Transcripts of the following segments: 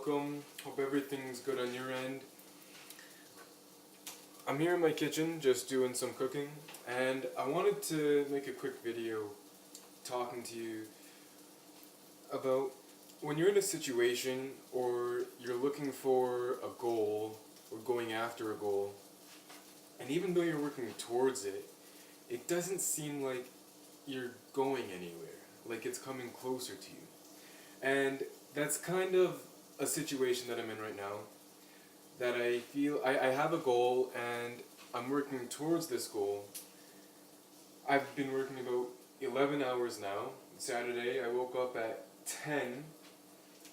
welcome. Hope everything's good on your end. I'm here in my kitchen just doing some cooking, and I wanted to make a quick video talking to you about when you're in a situation or you're looking for a goal or going after a goal, and even though you're working towards it, it doesn't seem like you're going anywhere, like it's coming closer to you. And that's kind of a situation that I'm in right now, that I feel I have a goal and I'm working towards this goal. I've been working about 11 hours now. Saturday I woke up at 10.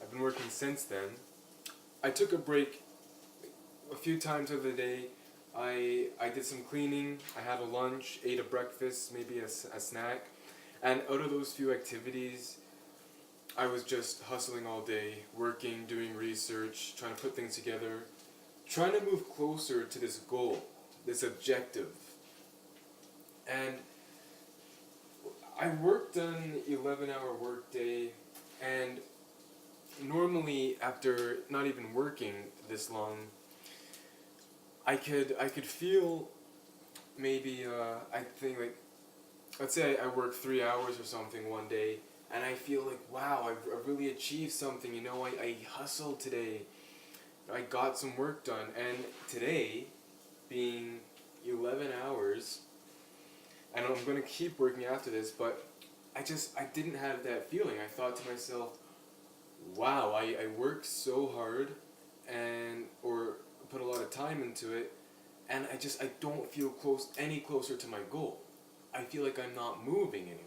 I've been working since then. I took a break a few times over the day. I did some cleaning, I had a lunch, ate a breakfast, maybe a snack, and out of those few activities, I was just hustling all day, working, doing research, trying to put things together, trying to move closer to this goal, this objective. And I worked an 11-hour workday, and normally after not even working this long, I could feel maybe I think like, let's say I work 3 hours or something one day, and I feel like, wow, I've really achieved something, I hustled today, I got some work done. And today, being 11 hours, and I'm going to keep working after this, but I didn't have that feeling. I thought to myself, wow, I worked so hard or put a lot of time into it, and I don't feel any closer to my goal. I feel like I'm not moving anywhere.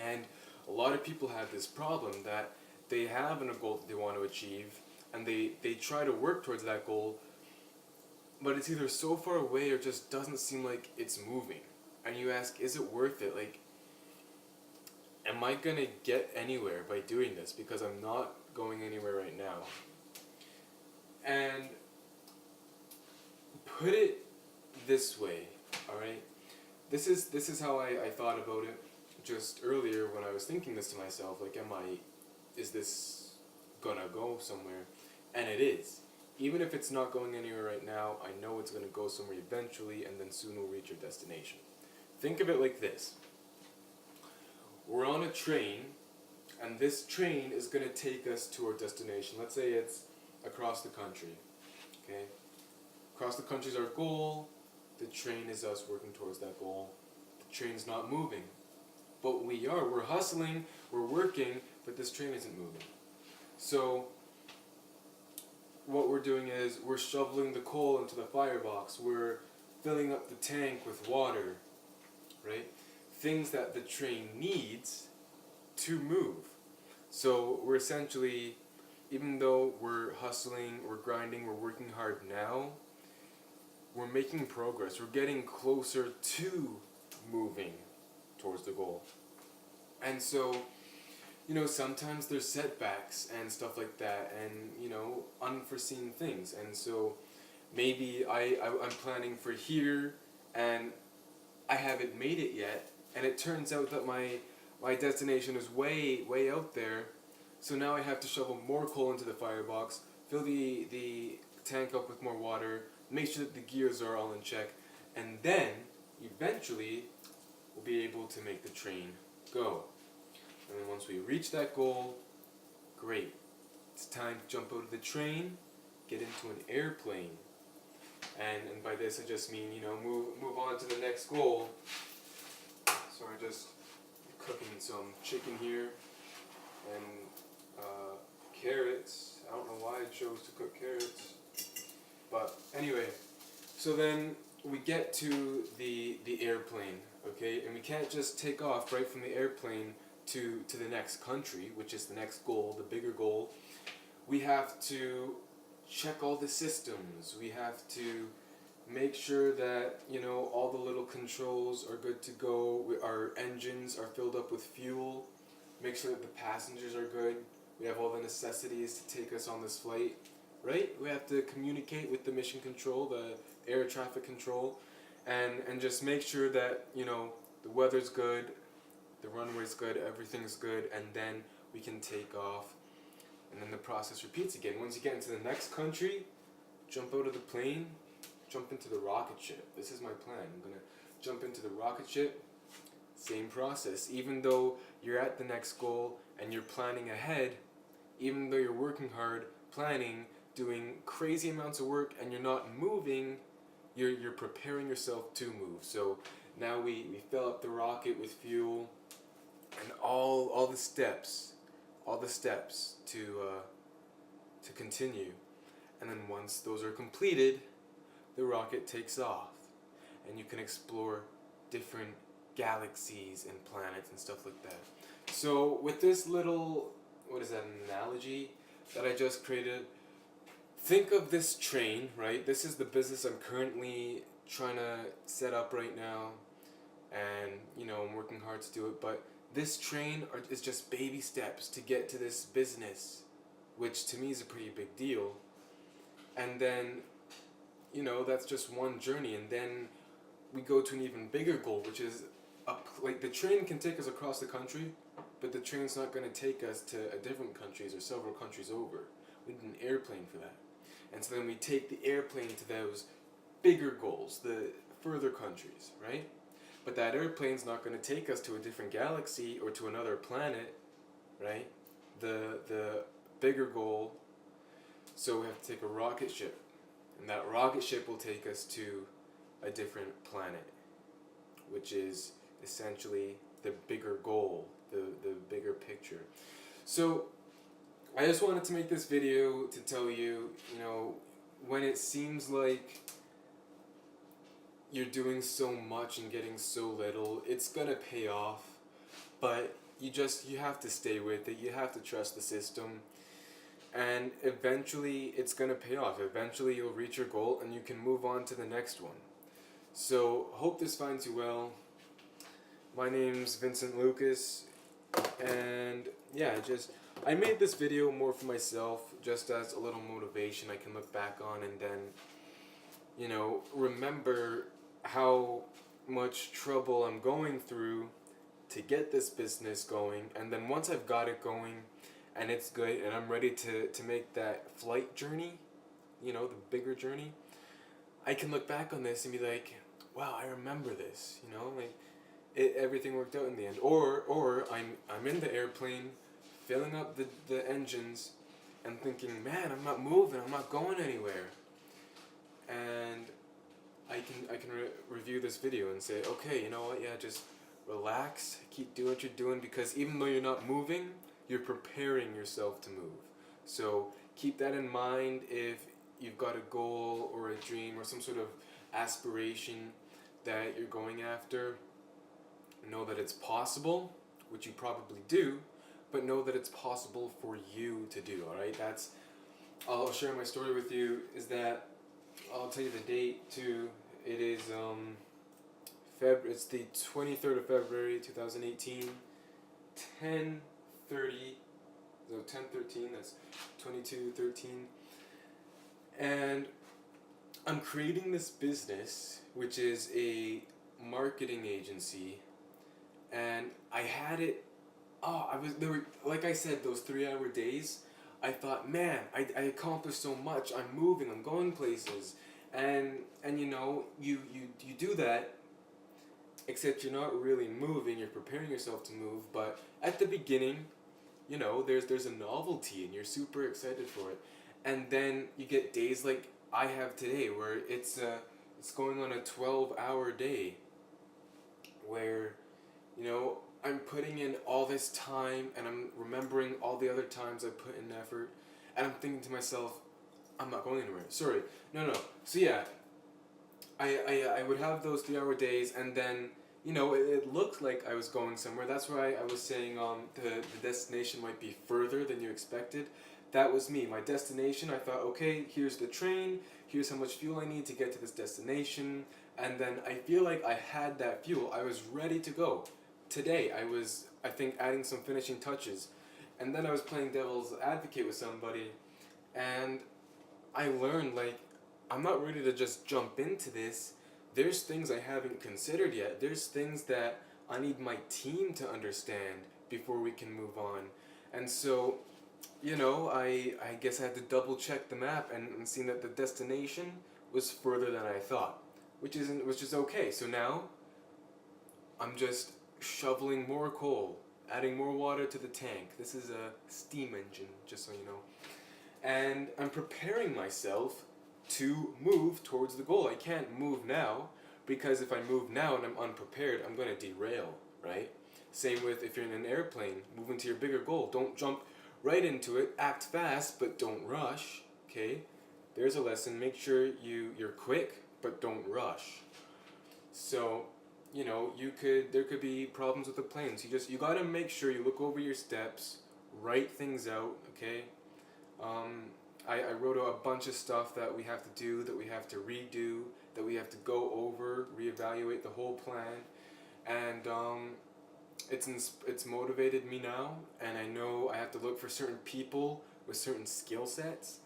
And a lot of people have this problem that they have a goal that they want to achieve, and they try to work towards that goal, but it's either so far away or just doesn't seem like it's moving. And you ask, is it worth it? Like, am I gonna get anywhere by doing this? Because I'm not going anywhere right now. And put it this way, alright? This is how I thought about it just earlier when I was thinking this to myself, like, is this gonna go somewhere? And it is. Even if it's not going anywhere right now, I know it's gonna go somewhere eventually, and then soon we'll reach your destination. Think of it like this. We're on a train, and this train is gonna take us to our destination. Let's say it's across the country, okay? Across the country is our goal. The train is us working towards that goal. The train's not moving. But we're hustling, we're working, but this train isn't moving. So what we're doing is we're shoveling the coal into the firebox, we're filling up the tank with water, right? Things that the train needs to move. So we're essentially, even though we're hustling, we're grinding, we're working hard now, we're making progress. We're getting closer to moving towards the goal. And so, sometimes there's setbacks and stuff like that, and, unforeseen things. And so maybe I'm planning for here, and I haven't made it yet, and it turns out that my destination is way, way out there. So now I have to shovel more coal into the firebox, fill the tank up with more water, make sure that the gears are all in check, and then, eventually, we'll be able to make the train go. And then once we reach that goal, great. It's time to jump out of the train, get into an airplane. And by this I just mean, move on to the next goal. So I'm just cooking some chicken here and carrots. I don't know why I chose to cook carrots. But anyway, so then we get to the airplane, okay? And we can't just take off right from the airplane to the next country, which is the next goal, the bigger goal. We have to check all the systems. We have to make sure that, all the little controls are good to go. Our engines are filled up with fuel. Make sure that the passengers are good. We have all the necessities to take us on this flight, right? We have to communicate with the mission control, the air traffic control, and just make sure that, the weather's good, the runway's good, everything's good, and then we can take off. and then the process repeats again. Once you get into the next country, jump out of the plane, jump into the rocket ship. This is my plan. I'm gonna jump into the rocket ship. Same process. Even though you're at the next goal and you're planning ahead, even though you're working hard, planning, doing crazy amounts of work, and you're not moving, you're preparing yourself to move. So now we fill up the rocket with fuel, and all the steps to continue. And then once those are completed, the rocket takes off, and you can explore different galaxies and planets and stuff like that. So with this little, what is that, analogy that I just created, think of this train, right? This is the business I'm currently trying to set up right now, and I'm working hard to do it, but this train is just baby steps to get to this business, which to me is a pretty big deal. And then that's just one journey, and then we go to an even bigger goal, which is like the train can take us across the country, but the train's not going to take us to different countries or several countries over. We need an airplane for that. And so then we take the airplane to those bigger goals, the further countries, right? But that airplane's not going to take us to a different galaxy or to another planet, right? The bigger goal, so we have to take a rocket ship. And that rocket ship will take us to a different planet, which is essentially the bigger goal, the bigger picture. So I just wanted to make this video to tell you, when it seems like you're doing so much and getting so little, it's gonna pay off, but you have to stay with it. You have to trust the system, and eventually it's gonna pay off. Eventually you'll reach your goal and you can move on to the next one. So hope this finds you well. My name's Vincent Lucas, and yeah, I made this video more for myself, just as a little motivation I can look back on and then, remember how much trouble I'm going through to get this business going. And then once I've got it going and it's good and I'm ready to make that flight journey, the bigger journey, I can look back on this and be like, wow, I remember this, everything worked out in the end. Or I'm in the airplane, filling up the engines, and thinking, man, I'm not moving, I'm not going anywhere. And I can review this video and say, okay, you know what, yeah, just relax, keep doing what you're doing, because even though you're not moving, you're preparing yourself to move. So keep that in mind if you've got a goal or a dream or some sort of aspiration that you're going after. Know that it's possible, which you probably do, but know that it's possible for you to do, alright? I'll share my story with you, is that, I'll tell you the date too. It is, it's the 23rd of February, 2018, 10:30, so 10:13, that's 22:13, and I'm creating this business, which is a marketing agency, and I had it, like I said, those 3-hour days, I thought, man, I accomplished so much, I'm moving, I'm going places, and you do that, except you're not really moving, you're preparing yourself to move, but at the beginning, there's a novelty, and you're super excited for it, and then you get days like I have today, where it's going on a 12-hour day, where, I'm putting in all this time, and I'm remembering all the other times I put in effort, and I'm thinking to myself, I'm not going anywhere. Sorry, no. So yeah, I would have those 3-hour days, and then, it looked like I was going somewhere. That's why I was saying the destination might be further than you expected. That was me. My destination, I thought, okay, here's the train, here's how much fuel I need to get to this destination, and then I feel like I had that fuel. I was ready to go. Today, I think, adding some finishing touches, and then I was playing devil's advocate with somebody, and I learned, I'm not ready to just jump into this. There's things I haven't considered yet. There's things that I need my team to understand before we can move on. And so I guess I had to double check the map and seen that the destination was further than I thought, which is okay. So now I'm just shoveling more coal, adding more water to the tank. This is a steam engine, just so you know. And I'm preparing myself to move towards the goal. I can't move now because if I move now and I'm unprepared, I'm going to derail, right? Same with if you're in an airplane, moving to your bigger goal. Don't jump right into it. Act fast, but don't rush, okay? There's a lesson. Make sure you're quick, but don't rush. So, there could be problems with the planes. You got to make sure you look over your steps, write things out, okay? Um, I wrote out a bunch of stuff that we have to do, that we have to redo, that we have to go over, reevaluate the whole plan, and it's motivated me now, and I know I have to look for certain people with certain skill sets,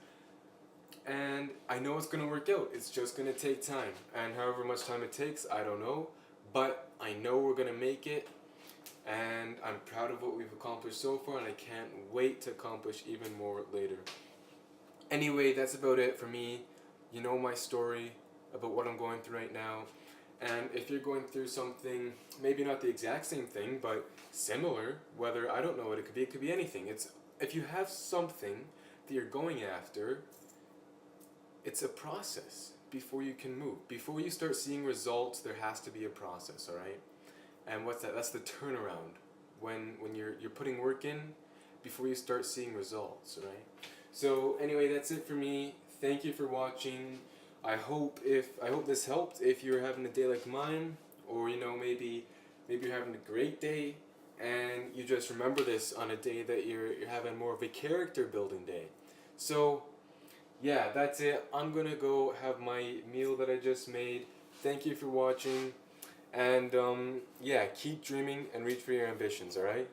and I know it's gonna work out. It's just gonna take time, and however much time it takes, I don't know, but I know we're gonna make it, and I'm proud of what we've accomplished so far, and I can't wait to accomplish even more later. Anyway, that's about it for me. You know my story about what I'm going through right now. And if you're going through something, maybe not the exact same thing, but similar, whether I don't know what it could be anything. It's if you have something that you're going after, it's a process before you can move. Before you start seeing results, there has to be a process, all right? And what's that? That's the turnaround. When you're putting work in before you start seeing results, right? So anyway, that's it for me. Thank you for watching. I hope this helped if you're having a day like mine, or maybe you're having a great day and you just remember this on a day that you're having more of a character building day. So yeah, that's it. I'm gonna go have my meal that I just made. Thank you for watching, and yeah, keep dreaming and reach for your ambitions. All right.